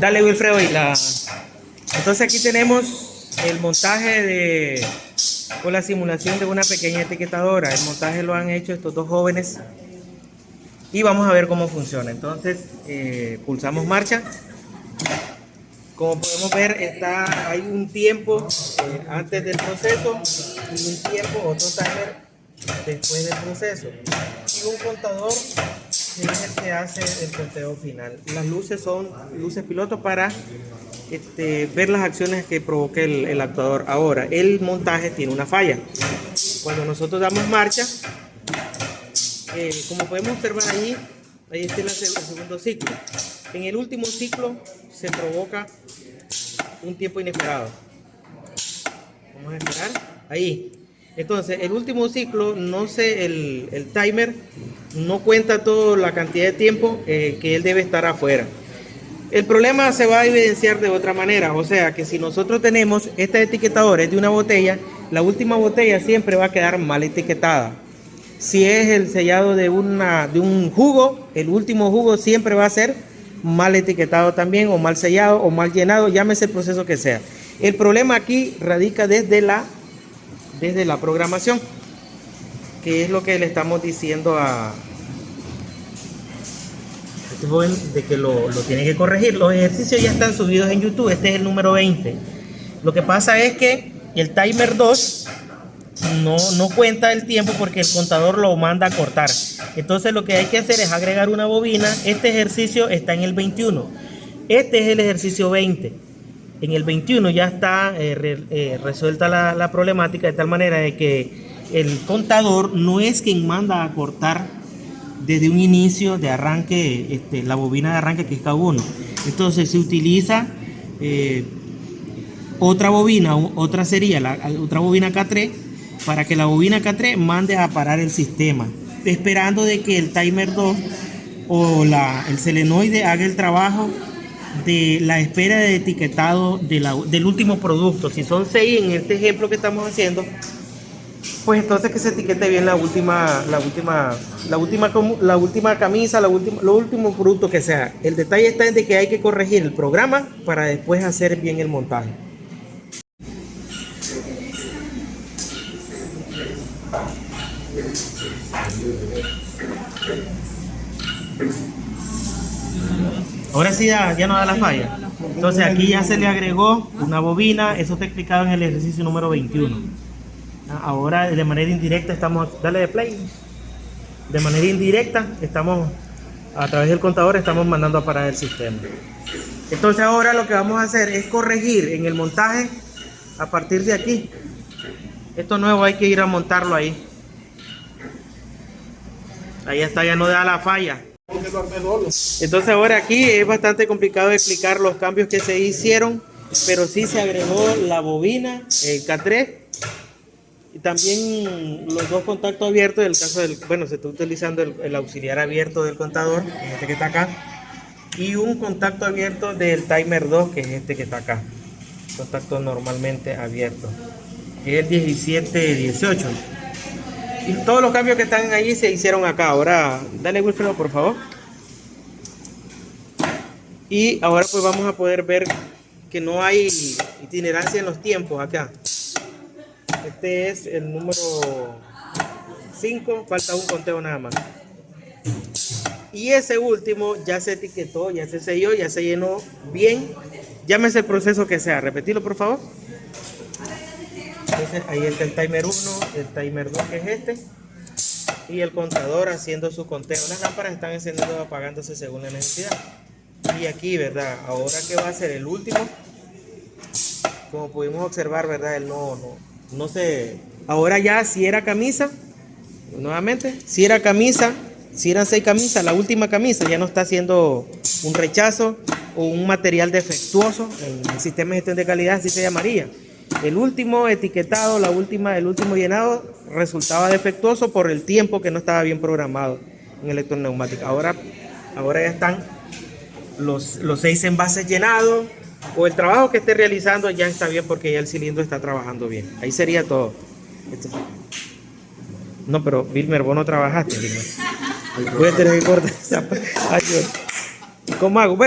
Dale, Wilfredo. Entonces aquí tenemos el montaje con la simulación de una pequeña etiquetadora. El montaje lo han hecho estos dos jóvenes y vamos a ver cómo funciona. Entonces pulsamos marcha. Como podemos ver, hay un tiempo antes del proceso y un tiempo, otro timer después del proceso, y un contador que es el que hace el conteo final. Las luces son luces piloto para ver las acciones que provoque el actuador. Ahora, el montaje tiene una falla. Cuando nosotros damos marcha, como podemos observar ahí está el segundo ciclo. En el último ciclo se provoca un tiempo inesperado. Vamos a esperar ahí. Entonces el último ciclo, el timer no cuenta toda la cantidad de tiempo que él debe estar afuera. El problema se va a evidenciar de otra manera. O sea que si nosotros tenemos esta etiquetadora es de una botella, la última botella siempre va a quedar mal etiquetada. Si es el sellado de un jugo, el último jugo siempre va a ser mal etiquetado también, o mal sellado, o mal llenado, llámese el proceso que sea. El problema aquí radica desde la programación, que es lo que le estamos diciendo a este joven de que lo tiene que corregir. Los ejercicios ya están subidos en YouTube, este es el número 20. Lo que pasa es que el timer 2 no cuenta el tiempo porque el contador lo manda a cortar. Entonces lo que hay que hacer es agregar una bobina. Este ejercicio está en el 21. Este es el ejercicio 20. En el 21 ya está resuelta la problemática, de tal manera de que el contador no es quien manda a cortar desde un inicio de arranque, la bobina de arranque, que es K1. Entonces se utiliza otra bobina, otra bobina K3, para que la bobina K3 mande a parar el sistema, esperando de que el timer 2 o el solenoide haga el trabajo de la espera de etiquetado del último producto. Si son 6 en este ejemplo que estamos haciendo, pues entonces que se etiquete bien la última camisa, lo último producto que sea. El detalle está en de que hay que corregir el programa para después hacer bien el montaje. Ahora sí ya no da la falla. Entonces aquí ya se le agregó una bobina. Eso está explicado en el ejercicio número 21. Ahora de manera indirecta dale de play. De manera indirecta estamos, a través del contador, estamos mandando a parar el sistema. Entonces ahora lo que vamos a hacer es corregir en el montaje a partir de aquí. Esto nuevo hay que ir a montarlo ahí. Ahí está, ya no da la falla. Entonces ahora aquí es bastante complicado explicar los cambios que se hicieron, pero sí se agregó la bobina, el K3, y también los dos contactos abiertos. En el caso se está utilizando el auxiliar abierto del contador, que es este que está acá, y un contacto abierto del timer 2, que es este que está acá, contacto normalmente abierto, que es el 1718. Y todos los cambios que están ahí se hicieron acá. Ahora, dale, Wilfredo, por favor. Y ahora pues vamos a poder ver que no hay itinerancia en los tiempos acá. Este es el número 5, falta un conteo nada más. Y ese último ya se etiquetó, ya se selló, ya se llenó bien. Llámese el proceso que sea. Repetirlo, por favor. Entonces ahí está el timer 1, el timer 2, que es este, y el contador haciendo su conteo. Las lámparas están encendiendo o apagándose según la necesidad. Y aquí, ¿verdad? Ahora que va a ser el último, como pudimos observar, ¿verdad? Él no se... Ahora ya, si era camisa, nuevamente, si eran 6 camisas, la última camisa ya no está haciendo un rechazo o un material defectuoso. En el sistema de gestión de calidad así se llamaría. El último etiquetado, el último llenado resultaba defectuoso por el tiempo que no estaba bien programado en electroneumática. Ahora ya están los 6 envases llenados, o el trabajo que esté realizando ya está bien porque ya el cilindro está trabajando bien. Ahí sería todo. No, pero Wilmer, vos no trabajaste, Wilmer. Voy a tener que cortar esa... ¿Cómo hago?